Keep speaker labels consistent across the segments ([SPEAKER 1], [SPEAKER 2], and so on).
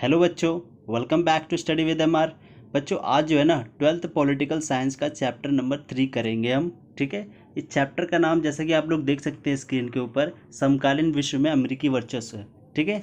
[SPEAKER 1] Hello बच्चों, welcome back to study with MR. बच्चों आज जो है ना 12th पॉलिटिकल साइंस का चैप्टर नंबर 3 करेंगे हम। ठीक है, इस चैप्टर का नाम जैसा कि आप लोग देख सकते हैं स्क्रीन के ऊपर, समकालीन विश्व में अमेरिकी वर्चस्व है। ठीक है,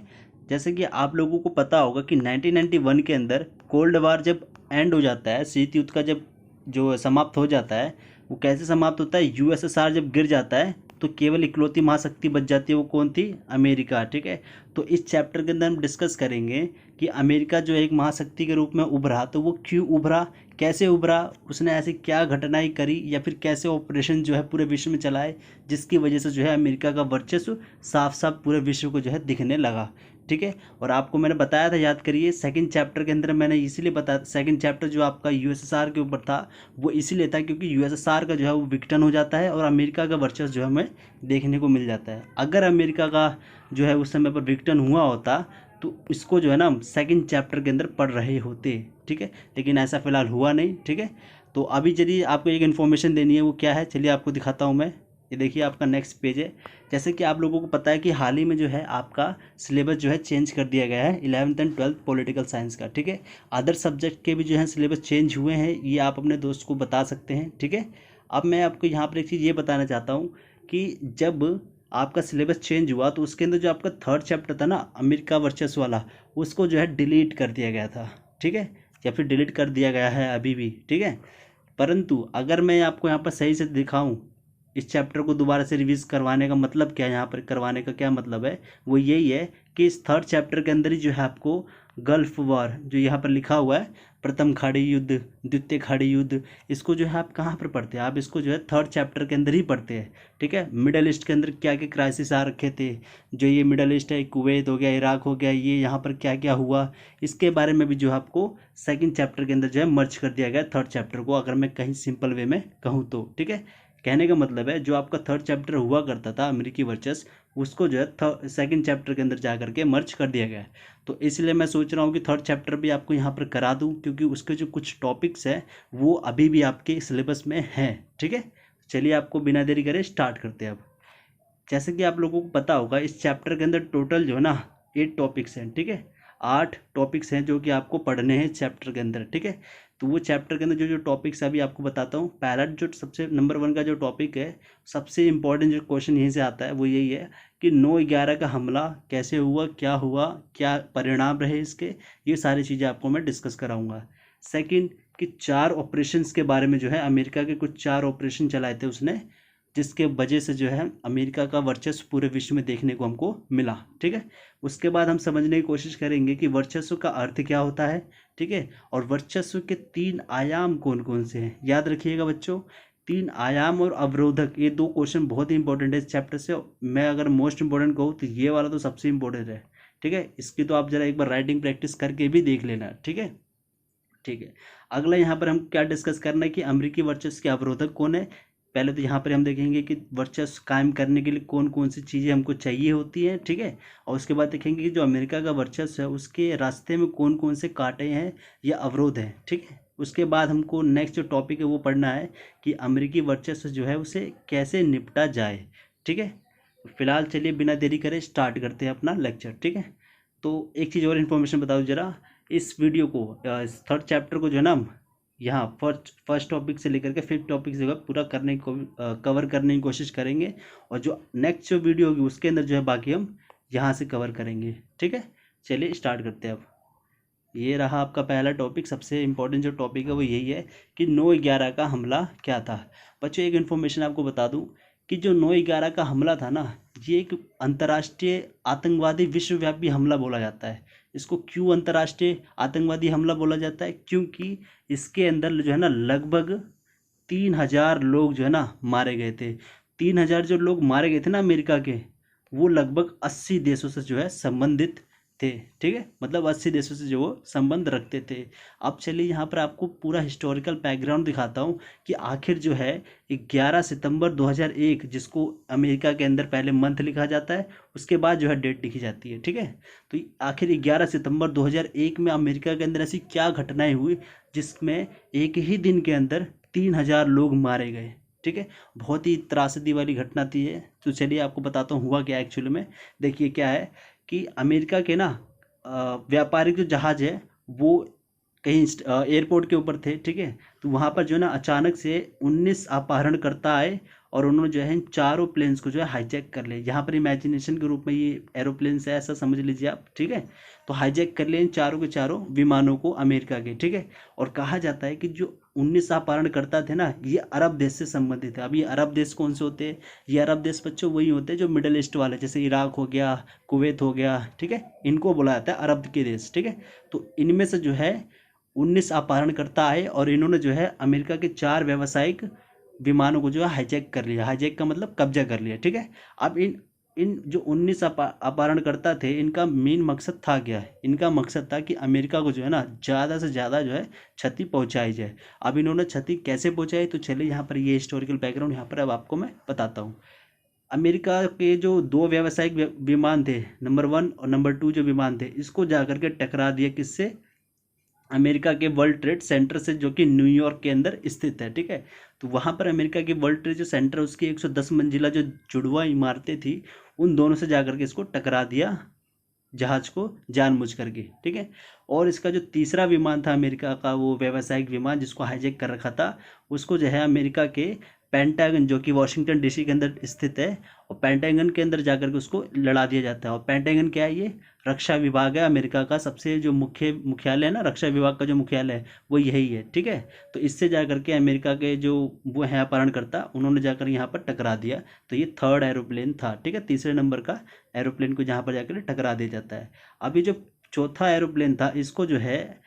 [SPEAKER 1] जैसे कि आप लोगों को पता होगा कि 1991 के अंदर कोल्ड वार जब एंड हो जाता है, शीत युद्ध का जब जो समाप्त हो जाता है, वो कैसे समाप्त होता है, यूएसएसआर जब गिर जाता है तो केवल इकलौती महाशक्ति बच जाती है, वो कौन थी? अमेरिका। ठीक है, तो इस चैप्टर के अंदर हम डिस्कस करेंगे कि अमेरिका जो एक महाशक्ति के रूप में उभरा, तो वो क्यों उभरा, कैसे उभरा, उसने ऐसी क्या घटनाएं करी या फिर कैसे ऑपरेशन जो है पूरे विश्व में चलाए जिसकी वजह से जो है अमेरिका का वर्चस्व साफ साफ पूरे विश्व को जो है दिखने लगा। ठीक है, और आपको मैंने बताया था, याद करिए, सेकंड चैप्टर के अंदर मैंने इसीलिए बताया, सेकंड चैप्टर जो आपका यूएसएसआर के ऊपर था वो इसीलिए था क्योंकि यूएसएसआर का जो है वो विघटन हो जाता है और अमेरिका का वर्चस्व जो है हमें देखने को मिल जाता है। अगर अमेरिका का जो है उस समय पर विघटन हुआ होता तो इसको जो है ना हम सेकंड चैप्टर के अंदर पढ़ रहे होते। ठीक है, लेकिन ऐसा फिलहाल हुआ नहीं। ठीक है, तो अभी चलिए आपको एक इन्फॉर्मेशन देनी है, वो क्या है चलिए आपको दिखाता हूँ मैं। ये देखिए आपका नेक्स्ट पेज है। जैसे कि आप लोगों को पता है कि हाल ही में जो है आपका सिलेबस जो है चेंज कर दिया गया है 11th and 12th political science का। ठीक है, अदर सब्जेक्ट के भी जो है सिलेबस चेंज हुए हैं, ये आप अपने दोस्त को बता सकते हैं। ठीक है, अब मैं आपको यहाँ पर एक चीज़ ये बताना चाहता हूँ कि जब आपका सिलेबस चेंज हुआ तो उसके अंदर जो आपका थर्ड चैप्टर था ना अमेरिका वर्चस्व वाला, उसको जो है डिलीट कर दिया गया था। ठीक है, या फिर डिलीट कर दिया गया है अभी भी। ठीक है, परंतु अगर मैं आपको यहाँ पर सही से दिखाऊं, इस चैप्टर को दोबारा से रिवीज करवाने का मतलब क्या है, यहाँ पर करवाने का क्या मतलब है, वो यही है कि इस थर्ड चैप्टर के अंदर ही जो है आपको गल्फ वॉर जो यहाँ पर लिखा हुआ है, प्रथम खाड़ी युद्ध, द्वितीय खाड़ी युद्ध, इसको जो है आप कहाँ पर पढ़ते हैं? आप इसको जो है थर्ड चैप्टर के अंदर ही पढ़ते हैं। ठीक है, मिडल ईस्ट के अंदर क्या क्या क्राइसिस आ रखे थे, जो ये मिडल ईस्ट है, कुवैत हो गया, इराक हो गया, ये यहाँ पर क्या क्या हुआ, इसके बारे में भी जो है आपको सेकंड चैप्टर के अंदर जो है मर्ज कर दिया गया थर्ड चैप्टर को, अगर मैं कहीं सिंपल वे में कहूँ तो। ठीक है, कहने का मतलब है जो आपका थर्ड चैप्टर हुआ करता था अमेरिकी वर्चस्व, उसको जो है सेकंड चैप्टर के अंदर जा करके मर्ज कर दिया गया है। तो इसलिए मैं सोच रहा हूँ कि थर्ड चैप्टर भी आपको यहाँ पर करा दूँ, क्योंकि उसके जो कुछ टॉपिक्स हैं वो अभी भी आपके सिलेबस में हैं। ठीक है, चलिए आपको बिना देरी करे स्टार्ट करते हैं अब। जैसे कि आप लोगों को पता होगा इस चैप्टर के अंदर टोटल जो है ना 8 टॉपिक्स हैं। ठीक है, 8 टॉपिक्स हैं जो कि आपको पढ़ने हैं चैप्टर के अंदर। ठीक है, तो वो चैप्टर के अंदर जो जो टॉपिक्स अभी आपको बताता हूँ। पहला जो सबसे नंबर 1 का जो टॉपिक है, सबसे इम्पोर्टेंट जो क्वेश्चन यहीं से आता है वो यही है कि 9/11 का हमला कैसे हुआ, क्या परिणाम रहे इसके, ये सारी चीज़ें आपको मैं डिस्कस कराऊंगा। सेकंड, कि 4 ऑपरेशंस के बारे में जो है, अमेरिका के कुछ 4 ऑपरेशन चलाए थे उसने, जिसके वजह से जो है अमेरिका का वर्चस्व पूरे विश्व में देखने को हमको मिला। ठीक है, उसके बाद हम समझने की कोशिश करेंगे कि वर्चस्व का अर्थ क्या होता है। ठीक है, और वर्चस्व के 3 आयाम कौन कौन से हैं, याद रखिएगा बच्चों। 3 आयाम और अवरोधक, ये 2 क्वेश्चन बहुत ही इंपॉर्टेंट है इस चैप्टर से। मैं अगर मोस्ट इंपॉर्टेंट कहूँ तो ये वाला तो सबसे इंपॉर्टेंट है। ठीक है, इसकी तो आप जरा एक बार राइटिंग प्रैक्टिस करके भी देख लेना। ठीक है, ठीक है। अगला यहाँ पर हम क्या डिस्कस करना है कि अमेरिकी वर्चस्व के अवरोधक कौन है। पहले तो यहाँ पर हम देखेंगे कि वर्चस्व कायम करने के लिए कौन कौन सी चीज़ें हमको चाहिए होती हैं। ठीक है, और उसके बाद देखेंगे कि जो अमेरिका का वर्चस्व है उसके रास्ते में कौन कौन से कांटे हैं या अवरोध हैं। ठीक है, उसके बाद हमको नेक्स्ट जो टॉपिक है वो पढ़ना है कि अमेरिकी वर्चस्व जो है उसे कैसे निपटा जाए। ठीक है, फिलहाल चलिए बिना देरी करे स्टार्ट करते हैं अपना लेक्चर। ठीक है, तो एक चीज़ और इन्फॉर्मेशन बताओ जरा, इस वीडियो को, इस थर्ड चैप्टर को जो है ना हम यहाँ फर्स्ट टॉपिक से लेकर के 5th टॉपिक से पूरा करने को कवर करने की कोशिश करेंगे, और जो नेक्स्ट जो वीडियो होगी उसके अंदर जो है बाकी हम यहाँ से कवर करेंगे। ठीक है, चलिए स्टार्ट करते हैं अब। ये रहा आपका पहला टॉपिक, सबसे इम्पोर्टेंट जो टॉपिक है वो यही है कि 9/11 का हमला क्या था। बच्चों एक इन्फॉर्मेशन आपको बता दूं कि जो 9/11 का हमला था ना, ये एक अंतर्राष्ट्रीय आतंकवादी विश्वव्यापी हमला बोला जाता है। इसको क्यों अंतर्राष्ट्रीय आतंकवादी हमला बोला जाता है? क्योंकि इसके अंदर जो है ना लगभग 3,000 लोग जो है ना मारे गए थे। 3,000 जो लोग मारे गए थे ना अमेरिका के, वो लगभग 80 देशों से जो है संबंधित थे। ठीक है, मतलब 80 देशों से जो वो संबंध रखते थे। अब चलिए यहाँ पर आपको पूरा हिस्टोरिकल बैकग्राउंड दिखाता हूँ कि आखिर जो है 11 सितंबर 2001, जिसको अमेरिका के अंदर पहले मंथ लिखा जाता है, उसके बाद जो है डेट लिखी जाती है। ठीक है, तो आखिर 11 सितंबर 2001 में अमेरिका के अंदर ऐसी क्या घटनाएं हुई जिसमें एक ही दिन के अंदर 3,000 लोग मारे गए। ठीक है, बहुत ही त्रासदी वाली घटना थी ये। तो चलिए आपको बताता हूँ हुआ क्या एक्चुअली में। देखिए क्या है कि अमेरिका के ना व्यापारिक जो जहाज़ है वो कहीं एयरपोर्ट के ऊपर थे, ठीक है। तो वहाँ पर जो है ना अचानक से 19 अपहरणकर्ता आए और उन्होंने जो है इन चारों प्लेन्स को जो है हाईजैक कर लिया। यहाँ पर इमेजिनेशन के रूप में ये एरोप्लेन्स है, ऐसा समझ लीजिए आप, ठीक है। तो हाईजैक कर लिए इन चारों के चारों विमानों को अमेरिका के, ठीक है। और कहा जाता है कि जो 19 अपहरणकर्ता थे ना, ये अरब देश से संबंधित है। अब ये अरब देश कौन से होते हैं? ये अरब देश बच्चों वही होते हैं जो मिडल ईस्ट वाले, जैसे इराक हो गया, कुवैत हो गया, ठीक है। इनको बोला जाता है अरब के देश, ठीक है। तो इनमें से जो है 19 अपहरणकर्ता आए और इन्होंने जो है अमेरिका के 4 व्यावसायिक विमानों को जो है हाईजैक कर लिया। हाईजैक का मतलब कब्जा कर लिया, ठीक है। अब इन इन जो 19 अपहरणकर्ता थे, इनका मेन मकसद था क्या? इनका मकसद था कि अमेरिका को जो है ना ज़्यादा से ज़्यादा जो है क्षति पहुंचाई जाए। अब इन्होंने क्षति कैसे पहुंचाई, तो चलिए यहाँ पर ये हिस्टोरिकल बैकग्राउंड यहाँ पर अब आपको मैं बताता हूँ। अमेरिका के जो 2 व्यावसायिक विमान थे, नंबर 1 और नंबर 2 जो विमान थे, इसको जाकर के टकरा दिया किससे? अमेरिका के वर्ल्ड ट्रेड सेंटर से, जो कि न्यूयॉर्क के अंदर स्थित है, ठीक है। तो वहाँ पर अमेरिका की वर्ल्ड ट्रेड जो सेंटर, उसकी 110 मंजिला जो जुड़वा इमारतें थी, उन दोनों से जाकर के इसको टकरा दिया जहाज को जानबूझ करके, ठीक है। और इसका जो तीसरा विमान था अमेरिका का, वो व्यावसायिक विमान जिसको हाईजैक कर रखा था, उसको जो है अमेरिका के पेंटागन, जो कि वॉशिंगटन डीसी के अंदर स्थित है, और पेंटागन के अंदर जाकर के उसको लड़ा दिया जाता है। और पेंटागन क्या है? ये रक्षा विभाग है अमेरिका का, सबसे जो मुख्यालय है ना, रक्षा विभाग का जो मुख्यालय है वो यही है, ठीक है। तो इससे जाकर के अमेरिका के जो वो है अपहरणकर्ता, उन्होंने जाकर यहाँ पर टकरा दिया। तो ये 3rd एरोप्लेन था, ठीक है, तीसरे नंबर का एरोप्लेन को जहाँ पर जाकर टकरा दिया जाता है। अभी जो चौथा एरोप्लेन था, इसको जो है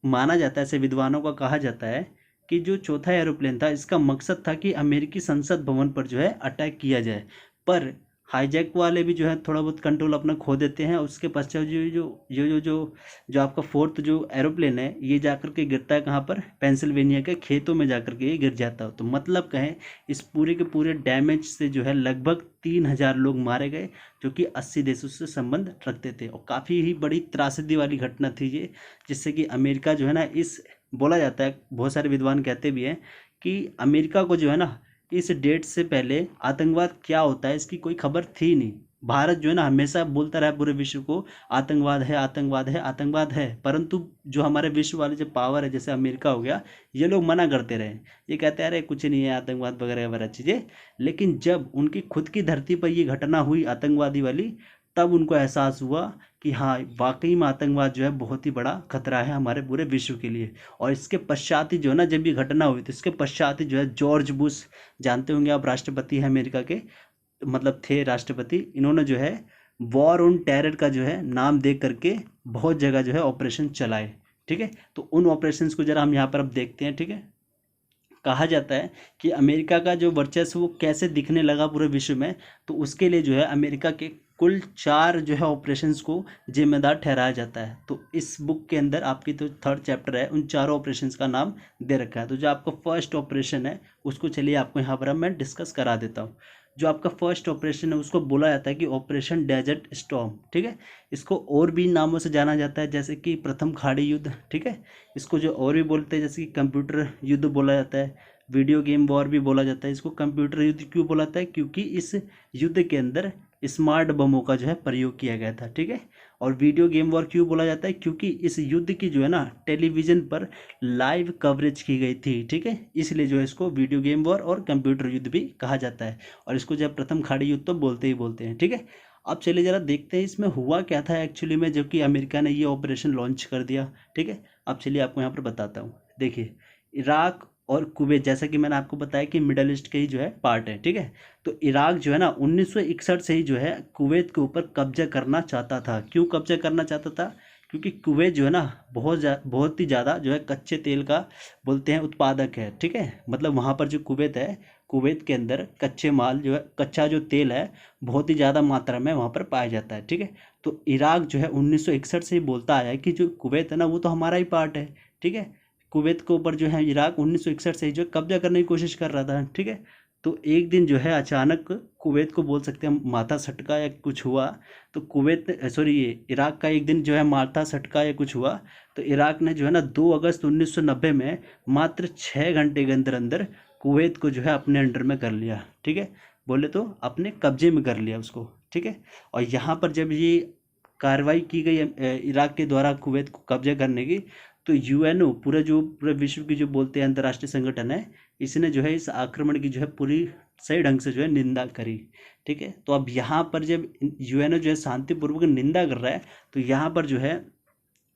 [SPEAKER 1] माना जाता है, ऐसे विद्वानों का कहा जाता है कि जो चौथा एरोप्लेन था, इसका मकसद था कि अमेरिकी संसद भवन पर जो है अटैक किया जाए। पर हाईजैक वाले भी जो है थोड़ा बहुत कंट्रोल अपना खो देते हैं। उसके पश्चात जो आपका 4th जो एरोप्लेन है, ये जाकर के गिरता है कहाँ पर? पेंसिल्वेनिया के खेतों में जाकर के ये गिर जाता है। तो मतलब कहें, इस पूरे के पूरे डैमेज से जो है लगभग 3000 लोग मारे गए, जो कि 80 देशों से संबंध रखते थे। और काफ़ी ही बड़ी त्रासदी वाली घटना थी ये, जिससे कि अमेरिका जो है ना, इस बोला जाता है, बहुत सारे विद्वान कहते भी हैं कि अमेरिका को जो है ना, इस डेट से पहले आतंकवाद क्या होता है इसकी कोई खबर थी नहीं। भारत जो है ना हमेशा बोलता रहा पूरे विश्व को, आतंकवाद है, आतंकवाद है, आतंकवाद है। परंतु जो हमारे विश्व वाले जो पावर है, जैसे अमेरिका हो गया, ये लोग मना करते रहे। ये कहते हैं अरे कुछ नहीं है आतंकवाद वगैरह वगैरह चीज़ें। लेकिन जब उनकी खुद की धरती पर ये घटना हुई आतंकवादी वाली, तब उनको एहसास हुआ कि हाँ, वाकई में आतंकवाद जो है बहुत ही बड़ा खतरा है हमारे पूरे विश्व के लिए। और इसके पश्चात ही जो है ना, जब ये घटना हुई, तो इसके पश्चात ही जो है जॉर्ज बुश, जानते होंगे आप, राष्ट्रपति हैं अमेरिका के, मतलब थे राष्ट्रपति, इन्होंने जो है वॉर ऑन टेरर का जो है नाम दे करके बहुत जगह जो है ऑपरेशन चलाए, ठीक है। तो उन ऑपरेशंस को जरा हम यहाँ पर अब देखते हैं, ठीक है। कहा जाता है कि अमेरिका का जो वर्चस्व वो कैसे दिखने लगा पूरे विश्व में, तो उसके लिए जो है अमेरिका के कुल 4 जो है ऑपरेशंस को जिम्मेदार ठहराया जाता है। तो इस बुक के अंदर आपकी तो 3rd चैप्टर है, उन चारों ऑपरेशंस का नाम दे रखा है। तो जो आपका फर्स्ट ऑपरेशन है, उसको चलिए आपको यहाँ पर अब मैं डिस्कस करा देता हूँ। जो आपका फर्स्ट ऑपरेशन है, उसको बोला जाता है कि ऑपरेशन डेजर्ट स्टॉर्म, ठीक है। इसको और भी नामों से जाना जाता है, जैसे कि प्रथम खाड़ी युद्ध, ठीक है। इसको जो और भी बोलते हैं, जैसे कि कंप्यूटर युद्ध बोला जाता है, वीडियो गेम वॉर भी बोला जाता है। इसको कंप्यूटर युद्ध क्यों बोला जाता है? क्योंकि इस युद्ध के अंदर स्मार्ट बमों का जो है प्रयोग किया गया था, ठीक है। और वीडियो गेम वॉर क्यों बोला जाता है? क्योंकि इस युद्ध की जो है ना टेलीविज़न पर लाइव कवरेज की गई थी, ठीक है। इसलिए जो है इसको वीडियो गेम वॉर और कंप्यूटर युद्ध भी कहा जाता है। और इसको जब प्रथम खाड़ी युद्ध तो बोलते ही बोलते हैं, ठीक है। अब चलिए ज़रा देखते हैं इसमें हुआ क्या था एक्चुअली में, जबकि अमेरिका ने ये ऑपरेशन लॉन्च कर दिया, ठीक है। अब चलिए आपको यहाँ पर बताता हूँ। देखिए, इराक और कुवैत, जैसा कि मैंने आपको बताया कि मिडल ईस्ट के ही जो है पार्ट है, ठीक है। तो इराक जो है ना 1961 से ही जो है कुवैत के ऊपर कब्जा करना चाहता था। क्यों कब्जा करना चाहता था? क्योंकि कुवैत जो है ना बहुत ही ज़्यादा जो है कच्चे तेल का बोलते हैं उत्पादक है, ठीक है। मतलब वहाँ पर जो कुवैत है, कुवैत के अंदर कच्चे माल जो है, कच्चा जो तेल है, बहुत ही ज़्यादा मात्रा में वहाँ पर पाया जाता है, ठीक है। तो इराक जो है 1961 से ही बोलता आया है कि जो कुवैत है ना, वो तो हमारा ही पार्ट है, ठीक है। कुवैत के ऊपर जो है इराक 1961 से ही जो कब्जा करने की कोशिश कर रहा था, ठीक है। तो एक दिन जो है अचानक कुवैत को बोल सकते हैं माथा सटका या कुछ हुआ। तो ये इराक का एक दिन जो है माथा सटका या कुछ हुआ। तो इराक ने जो है ना 2 अगस्त 1990 में मात्र 6 घंटे के अंदर अंदर कुवैत को जो है अपने अंडर में कर लिया, ठीक है। बोले तो अपने कब्जे में कर लिया उसको, ठीक है। और यहाँ पर जब ये कार्रवाई की गई इराक के द्वारा कुवैत को कब्जा करने की, तो यूएनओ पूरे विश्व की जो बोलते हैं अंतर्राष्ट्रीय संगठन है, इसने जो है इस आक्रमण की जो है पूरी सही ढंग से जो है निंदा करी। ठीक है, तो अब यहाँ पर जब यूएनओ जो है शांतिपूर्वक निंदा कर रहा है, तो यहाँ पर जो है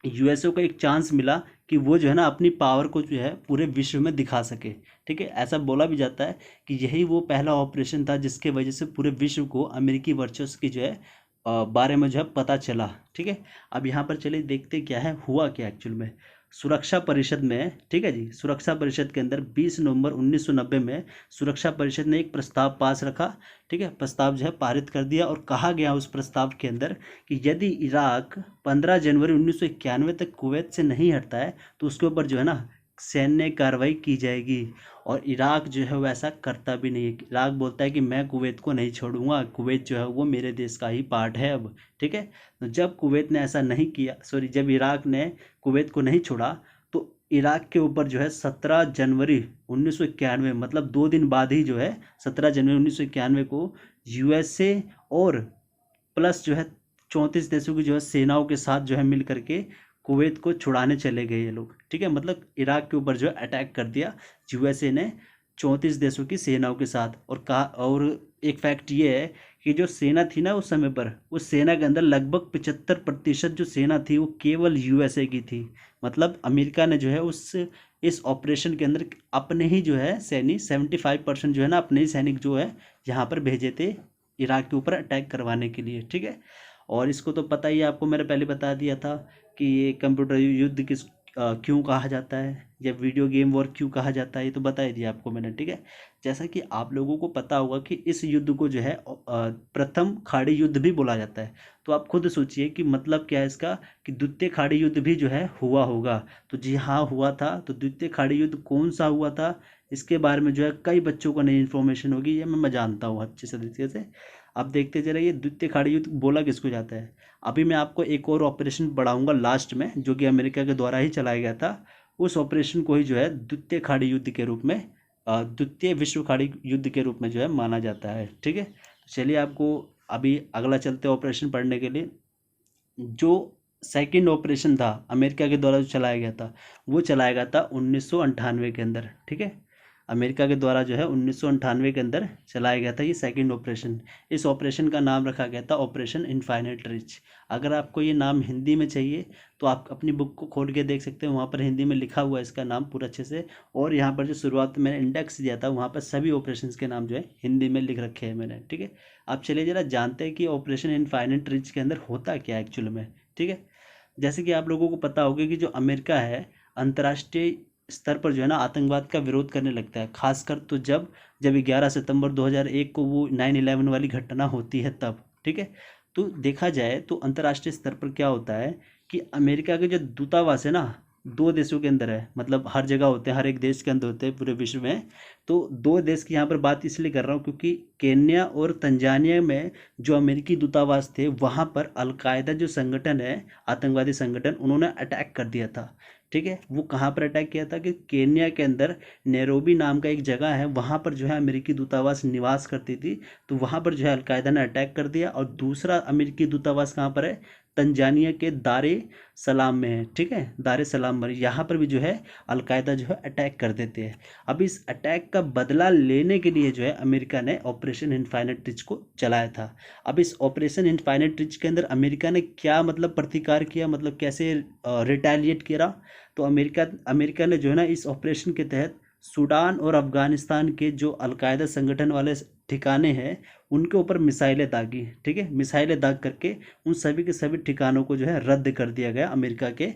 [SPEAKER 1] यूएसओ को एक चांस मिला कि वो जो है ना अपनी पावर को जो है पूरे विश्व में दिखा सके। ठीक है, ऐसा बोला भी जाता है कि यही वो पहला ऑपरेशन था जिसके वजह से पूरे विश्व को अमेरिकी वर्चस्व की जो है बारे में जो है पता चला। ठीक है, अब यहाँ पर चलिए देखते क्या है, हुआ क्या एक्चुअल में। सुरक्षा परिषद में, ठीक है जी, सुरक्षा परिषद के अंदर 20 नवंबर 1990 में सुरक्षा परिषद ने एक प्रस्ताव पास रखा। ठीक है, प्रस्ताव जो है पारित कर दिया और कहा गया उस प्रस्ताव के अंदर कि यदि इराक 15 जनवरी 1991 तक कुवैत से नहीं हटता है तो उसके ऊपर जो है ना सैन्य कार्रवाई की जाएगी। और इराक जो है वैसा करता भी नहीं है। इराक बोलता है कि मैं कुवैत को नहीं छोड़ूंगा, कुवैत जो है वो मेरे देश का ही पार्ट है अब। ठीक है, तो जब कुवैत ने ऐसा नहीं किया, जब इराक ने कुवैत को नहीं छोड़ा, तो इराक के ऊपर जो है 17 जनवरी 1991 मतलब 2 दिन बाद ही जो है 17 जनवरी 1991 को यूएसए और प्लस जो है 34 देशों की जो है सेनाओं के साथ जो है मिल करके कुवैत को छुड़ाने चले गए ये लोग। ठीक है, मतलब इराक के ऊपर जो है अटैक कर दिया यूएसए ने 34 देशों की सेनाओं के साथ। और एक फैक्ट ये है कि जो सेना थी ना उस समय पर, उस सेना के अंदर लगभग 75% जो सेना थी वो केवल यूएसए की थी। मतलब अमेरिका ने जो है इस ऑपरेशन के अंदर अपने ही जो है सैनिक 75% जो है ना अपने ही सैनिक जो है यहाँ पर भेजे थे इराक के ऊपर अटैक करवाने के लिए। ठीक है, और इसको तो पता ही है आपको, मैंने पहले बता दिया था कि ये कंप्यूटर युद्ध क्यों कहा जाता है या वीडियो गेम वॉर क्यों कहा जाता है, ये तो बता ही दिया आपको मैंने। ठीक है, जैसा कि आप लोगों को पता होगा कि इस युद्ध को जो है प्रथम खाड़ी युद्ध भी बोला जाता है। तो आप खुद सोचिए कि मतलब क्या है इसका, कि द्वितीय खाड़ी युद्ध भी जो है हुआ होगा। तो जी हाँ, हुआ था। तो द्वितीय खाड़ी युद्ध कौन सा हुआ था, इसके बारे में जो है कई बच्चों को नई इन्फॉर्मेशन होगी, ये मैं जानता हूँ अच्छे से तरीके से। अब देखते चले ये द्वितीय खाड़ी युद्ध बोला किसको जाता है। अभी मैं आपको एक और ऑपरेशन बढ़ाऊंगा लास्ट में, जो कि अमेरिका के द्वारा ही चलाया गया था। उस ऑपरेशन को ही जो है द्वितीय खाड़ी युद्ध के रूप में, द्वितीय विश्व खाड़ी युद्ध के रूप में जो है माना जाता है। ठीक है, तो चलिए आपको अभी अगला चलते ऑपरेशन पढ़ने के लिए। जो सेकंड ऑपरेशन था अमेरिका के द्वारा जो चलाया गया था, वो चलाया गया था 1998 के अंदर। ठीक है, अमेरिका के द्वारा जो है 1998 के अंदर चलाया गया था ये सेकंड ऑपरेशन। इस ऑपरेशन का नाम रखा गया था ऑपरेशन इनफाइनाइट रिच। अगर आपको ये नाम हिंदी में चाहिए तो आप अपनी बुक को खोल के देख सकते हैं, वहाँ पर हिंदी में लिखा हुआ है इसका नाम पूरा अच्छे से। और यहाँ पर जो शुरुआत में मैंने इंडेक्स दिया था वहाँ पर सभी ऑपरेशन के नाम जो है हिंदी में लिख रखे हैं मैंने। ठीक है, आप चलिए ज़रा जानते हैं कि ऑपरेशन इनफाइनाइट रिच के अंदर होता क्या है एक्चुअल में। ठीक है, जैसे कि आप लोगों को पता होगा कि जो अमेरिका है अंतर्राष्ट्रीय स्तर पर जो है ना आतंकवाद का विरोध करने लगता है, खासकर तो जब 11 सितंबर 2001 को वो 9/11 वाली घटना होती है तब। ठीक है, तो देखा जाए तो अंतर्राष्ट्रीय स्तर पर क्या होता है कि अमेरिका के जो दूतावास है ना 2 देशों के अंदर है, मतलब हर जगह होते हैं, हर एक देश के अंदर होते हैं पूरे विश्व में। तो 2 देश की यहाँ पर बात इसलिए कर रहा हूँ क्योंकि केन्या और तंजानिया में जो अमेरिकी दूतावास थे वहाँ पर अलकायदा जो संगठन है, आतंकवादी संगठन, उन्होंने अटैक कर दिया था। ठीक है, वो कहाँ पर अटैक किया था कि केन्या के अंदर नैरोबी नाम का एक जगह है, वहाँ पर जो है अमेरिकी दूतावास निवास करती थी। तो वहाँ पर जो है अलकायदा ने अटैक कर दिया। और दूसरा अमेरिकी दूतावास कहाँ पर है, तंजानिया के दारे सलाम में है। ठीक है, दारे सलाम में, यहाँ पर भी जो है अलकायदा जो है अटैक कर देते हैं। अब इस अटैक का बदला लेने के लिए जो है अमेरिका ने ऑपरेशन इनफाइनाइट रिच को चलाया था। अब इस ऑपरेशन इनफाइनाइट रिच के अंदर अमेरिका ने क्या मतलब प्रतिकार किया, मतलब कैसे रिटेलिएट किया। तो अमेरिका ने जो है ना इस ऑपरेशन के तहत सूडान और अफगानिस्तान के जो अलकायदा संगठन वाले ठिकाने हैं उनके ऊपर मिसाइलें दागी। ठीक है, मिसाइलें दाग करके उन सभी के सभी ठिकानों को जो है रद्द कर दिया गया अमेरिका के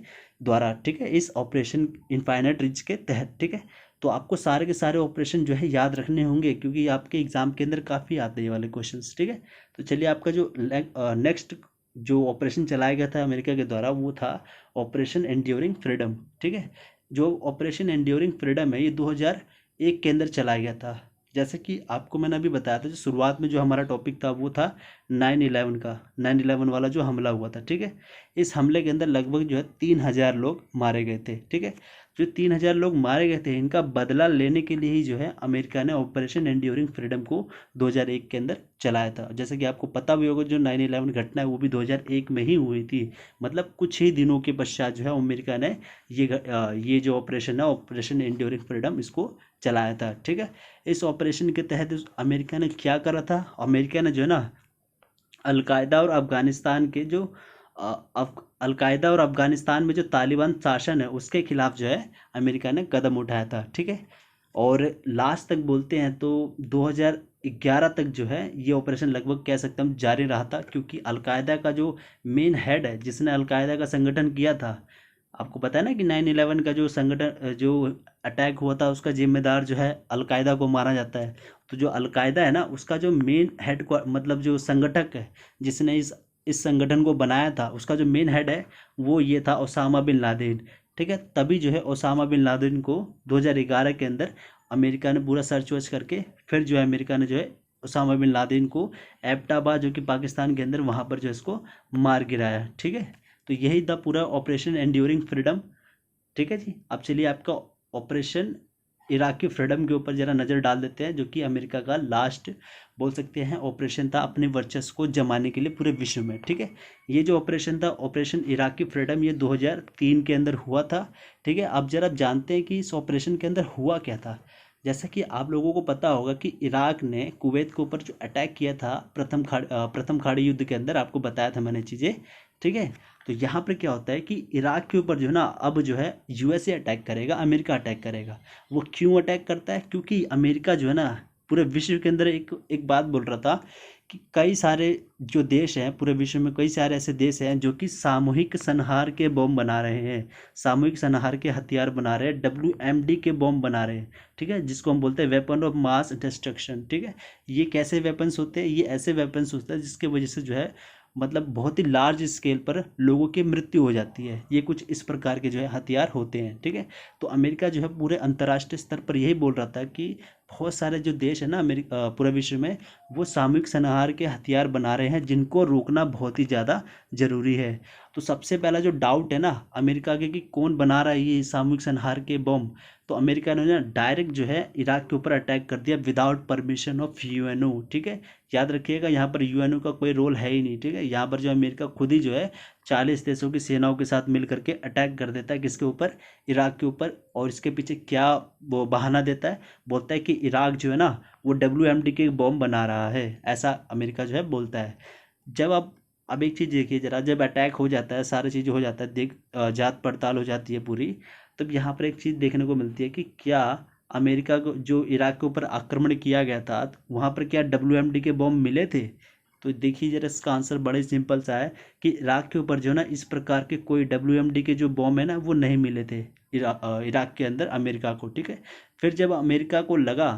[SPEAKER 1] द्वारा। ठीक है, इस ऑपरेशन इनफाइनाइट रिच के तहत। ठीक है, तो आपको सारे के सारे ऑपरेशन जो है याद रखने होंगे क्योंकि आपके एग्जाम के अंदर काफ़ी आते हैं ये वाले क्वेश्चंस। ठीक है, तो चलिए आपका जो नेक्स्ट जो ऑपरेशन चलाया गया था अमेरिका के द्वारा वो था ऑपरेशन एंड्योरिंग फ्रीडम। ठीक है, जो ऑपरेशन एंड्योरिंग फ्रीडम है ये 2001 के अंदर चलाया गया था। जैसे कि आपको मैंने अभी बताया था, जो शुरुआत में जो हमारा टॉपिक था वो था 9/11 का, 9/11 वाला जो हमला हुआ था। ठीक है, इस हमले के अंदर लगभग जो है 3000 लोग मारे गए थे। ठीक है, जो 3,000 लोग मारे गए थे इनका बदला लेने के लिए ही जो है अमेरिका ने ऑपरेशन एंड्यूरिंग फ्रीडम को 2001 के अंदर चलाया था। जैसे कि आपको पता भी होगा जो 9/11 घटना है वो भी 2001 में ही हुई थी। मतलब कुछ ही दिनों के पश्चात जो है अमेरिका ने ये जो ऑपरेशन है ऑपरेशन एंड्यूरिंग फ्रीडम इसको चलाया था। ठीक है, इस ऑपरेशन के तहत अमेरिका ने क्या करा था, अमेरिका ने जो है ना अलकायदा और अफगानिस्तान के जो अलकायदा और अफगानिस्तान में जो तालिबान शासन है उसके खिलाफ जो है अमेरिका ने कदम उठाया था। ठीक है, और लास्ट तक बोलते हैं तो 2011 तक जो है ये ऑपरेशन लगभग कह सकते हैं हम जारी रहा था, क्योंकि अलकायदा का जो मेन हेड है जिसने अलकायदा का संगठन किया था, आपको पता है ना कि 9/11 का जो संगठन जो अटैक हुआ था उसका जिम्मेदार जो है अलकायदा को माना जाता है। तो जो अलकायदा है ना उसका जो मेन हेड मतलब जो संगठक है जिसने इस संगठन को बनाया था उसका जो मेन हेड है वो ये था ओसामा बिन लादेन। ठीक है, तभी जो है ओसामा बिन लादेन को 2011 के अंदर अमेरिका ने पूरा सर्च वर्च करके फिर जो है अमेरिका ने जो है ओसामा बिन लादेन को एबटाबाद जो कि पाकिस्तान के अंदर वहाँ पर जो इसको मार गिराया। ठीक है, तो यही था पूरा ऑपरेशन एंड्यूरिंग फ्रीडम। ठीक है जी, अब चलिए आपका ऑपरेशन इराक की फ्रीडम के ऊपर जरा नज़र डाल देते हैं, जो कि अमेरिका का लास्ट बोल सकते हैं ऑपरेशन था अपने वर्चस्व को जमाने के लिए पूरे विश्व में। ठीक है, ये जो ऑपरेशन था ऑपरेशन इराक की फ्रीडम ये 2003 के अंदर हुआ था। ठीक है, अब जरा जानते हैं कि इस ऑपरेशन के अंदर हुआ क्या था। जैसा कि आप लोगों को पता होगा कि इराक ने कुवैत के ऊपर जो अटैक किया था प्रथम खाड़ी युद्ध के अंदर, आपको बताया था मैंने चीज़ें। ठीक है, तो यहाँ पर क्या होता है कि इराक के ऊपर जो है ना अब जो है यूएसए अटैक करेगा, अमेरिका अटैक करेगा। वो क्यों अटैक करता है, क्योंकि अमेरिका जो है ना पूरे विश्व के अंदर एक बात बोल रहा था कि कई सारे जो देश हैं पूरे विश्व में, कई सारे ऐसे देश हैं जो कि सामूहिक संहार के बम बना रहे हैं, सामूहिक संहार के हथियार बना रहे हैं, WMD के बम बना रहे हैं। ठीक है, जिसको हम बोलते हैं वेपन ऑफ मास डिस्ट्रक्शन। ठीक है, ये कैसे वेपन्स होते हैं, ये ऐसे वेपन्स होते हैं जिसके वजह से जो है मतलब बहुत ही लार्ज स्केल पर लोगों की मृत्यु हो जाती है। ये कुछ इस प्रकार के जो है हथियार होते हैं। ठीक है, तो अमेरिका जो है पूरे अंतर्राष्ट्रीय स्तर पर यही बोल रहा था कि बहुत सारे जो देश है ना अमेरिका पूरे विश्व में वो सामूहिक संहार के हथियार बना रहे हैं जिनको रोकना बहुत ही ज़्यादा ज़रूरी है। तो सबसे पहला जो डाउट है ना अमेरिका के कि कौन बना रहा है ये सामूहिक संहार के बम, तो अमेरिका ने ना डायरेक्ट जो है इराक के ऊपर अटैक कर दिया विदाउट परमिशन ऑफ यूएनओ। ठीक है, याद रखिएगा यहाँ पर यूएनओ का कोई रोल है ही नहीं। ठीक है, यहाँ पर जो अमेरिका खुद ही जो है 40 देशों की सेनाओं के साथ मिल करके अटैक कर देता है किसके ऊपर, इराक के ऊपर। और इसके पीछे क्या वो बहाना देता है, बोलता है कि इराक जो है ना वो WMD के बॉम्ब बना रहा है, ऐसा अमेरिका जो है बोलता है। जब अब एक चीज़ देखिए जरा, जब अटैक हो जाता है सारी चीज़ें हो जाता है जांच पड़ताल हो जाती है पूरी, तब यहाँ पर एक चीज़ देखने को मिलती है कि क्या अमेरिका को जो इराक के ऊपर आक्रमण किया गया था वहाँ पर क्या WMD के बॉम्ब मिले थे। तो देखिए जरा इसका आंसर बड़े सिंपल सा है कि इराक के ऊपर जो है ना इस प्रकार के कोई WMD के जो बॉम्ब है ना वो नहीं मिले थे इराक के अंदर अमेरिका को। ठीक है, फिर जब अमेरिका को लगा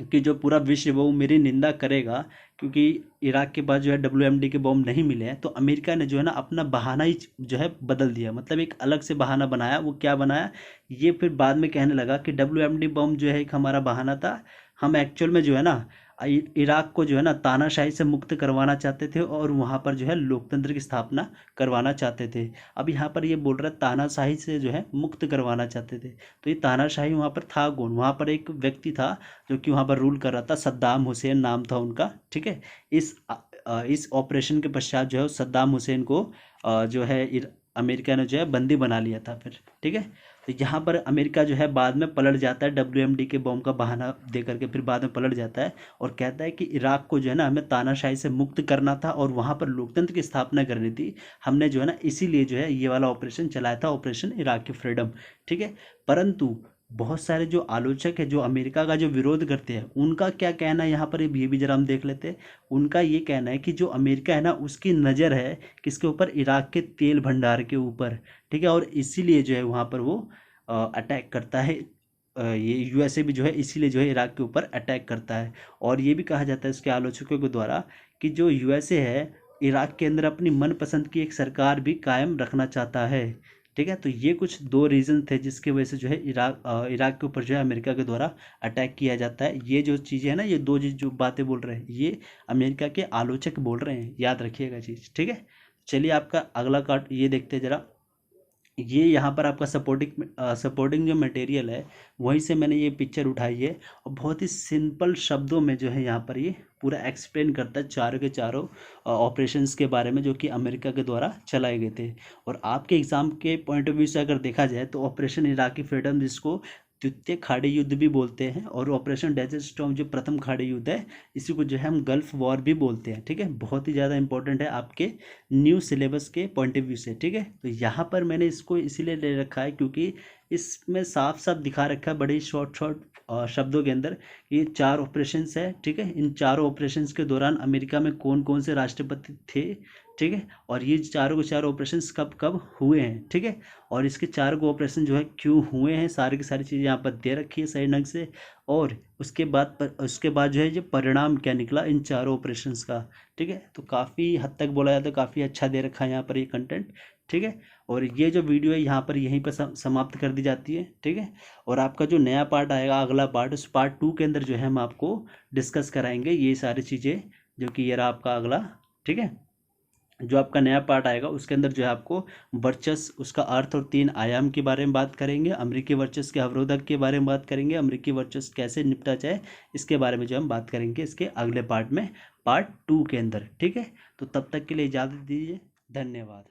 [SPEAKER 1] कि जो पूरा विश्व वो मेरी निंदा करेगा क्योंकि इराक के पास जो है WMD के बॉम्ब नहीं मिले हैं, तो अमेरिका ने जो है ना अपना बहाना ही जो है बदल दिया, मतलब एक अलग से बहाना बनाया। वो क्या बनाया, ये फिर बाद में कहने लगा कि WMD बॉम्ब जो है एक हमारा बहाना था, हम एक्चुअल में जो है ना इराक को जो है ना तानाशाही से मुक्त करवाना चाहते थे और वहाँ पर जो है लोकतंत्र की स्थापना करवाना चाहते थे। अब यहाँ पर ये बोल रहा है तानाशाही से जो है मुक्त करवाना चाहते थे, तो ये तानाशाही वहाँ पर था कौन, वहाँ पर एक व्यक्ति था जो कि वहाँ पर रूल कर रहा था, सद्दाम हुसैन नाम था उनका। ठीक है, इस ऑपरेशन के पश्चात जो है सद्दाम हुसैन को जो है अमेरिका ने जो है बंदी बना लिया था फिर। ठीक है, तो यहाँ पर अमेरिका जो है बाद में पलट जाता है, WMD के बॉम्ब का बहाना दे करके फिर बाद में पलट जाता है और कहता है कि इराक को जो है ना हमें तानाशाही से मुक्त करना था और वहाँ पर लोकतंत्र की स्थापना करनी थी, हमने जो है ना इसीलिए जो है ये वाला ऑपरेशन चलाया था, ऑपरेशन इराक की फ्रीडम। ठीक है, परंतु बहुत सारे जो आलोचक है जो अमेरिका का जो विरोध करते हैं उनका क्या कहना है यहाँ पर, ये भी जरा हम देख लेते हैं। उनका ये कहना है कि जो अमेरिका है ना उसकी नज़र है किसके ऊपर, इराक के तेल भंडार के ऊपर। ठीक है, और इसीलिए जो है वहाँ पर वो अटैक करता है। ये यूएसए भी जो है इसीलिए जो है इराक के ऊपर अटैक करता है। और ये भी कहा जाता है इसके आलोचकों के द्वारा कि जो यूएसए है इराक के अंदर अपनी मनपसंद की एक सरकार भी कायम रखना चाहता है। ठीक है, तो ये कुछ दो रीज़न थे जिसकी वजह से जो है इराक के ऊपर जो है अमेरिका के द्वारा अटैक किया जाता है। ये जो चीज़ें हैं ना, ये दो चीज़ जो बातें बोल रहे हैं ये अमेरिका के आलोचक बोल रहे हैं, याद रखिएगा चीज़। ठीक है, चलिए आपका अगला कार्ड ये देखते हैं जरा। ये यहाँ पर आपका सपोर्टिंग जो मटेरियल है वहीं से मैंने ये पिक्चर उठाई है, और बहुत ही सिंपल शब्दों में जो है यहाँ पर ये पूरा एक्सप्लेन करता है चारों के चारों ऑपरेशंस के बारे में जो कि अमेरिका के द्वारा चलाए गए थे। और आपके एग्ज़ाम के पॉइंट ऑफ व्यू से अगर देखा जाए तो ऑपरेशन इराकी फ्रीडम, जिसको द्वितीय खाड़ी युद्ध भी बोलते हैं, और ऑपरेशन डेजर्ट स्टॉर्म जो प्रथम खाड़ी युद्ध है, इसी को जो है हम गल्फ वॉर भी बोलते हैं। ठीक है, बहुत ही ज़्यादा इंपॉर्टेंट है आपके न्यू सिलेबस के पॉइंट ऑफ व्यू से। ठीक है, तो यहाँ पर मैंने इसको इसीलिए ले रखा है क्योंकि इसमें साफ साफ दिखा रखा है बड़े ही शॉर्ट शॉर्ट शब्दों के अंदर, ये 4 ऑपरेशंस है। ठीक है, इन चारों ऑपरेशंस के दौरान अमेरिका में कौन कौन से राष्ट्रपति थे। ठीक है, और ये चारों के चारों ऑपरेशंस कब कब हुए हैं। ठीक है, और इसके चारों को ऑपरेशन जो है क्यों हुए हैं, सारी की सारी चीज़ें यहाँ पर दे रखी है सही ढंग से। और उसके बाद जो है ये परिणाम क्या निकला इन चारों ऑपरेशंस का। ठीक है, तो काफ़ी हद तक बोला जाए तो काफ़ी अच्छा दे रखा है यहाँ पर ये कंटेंट। ठीक है, और ये जो वीडियो है यहाँ पर यहीं पर समाप्त कर दी जाती है। ठीक है, और आपका जो नया पार्ट आएगा, अगला पार्ट, उस पार्ट 2 के अंदर जो है हम आपको डिस्कस कराएंगे ये सारी चीज़ें, जो कि ये रहा आपका अगला। ठीक है, जो आपका नया पार्ट आएगा उसके अंदर जो है आपको वर्चस्व, उसका अर्थ और 3 आयाम के बारे में बात करेंगे, अमेरिकी वर्चस्व के अवरोधक के बारे में बात करेंगे, अमेरिकी वर्चस्व कैसे निपटा जाए इसके बारे में जो हम बात करेंगे इसके अगले पार्ट में, पार्ट 2 के अंदर। ठीक है, तो तब तक के लिए इजाज़त दीजिए, धन्यवाद।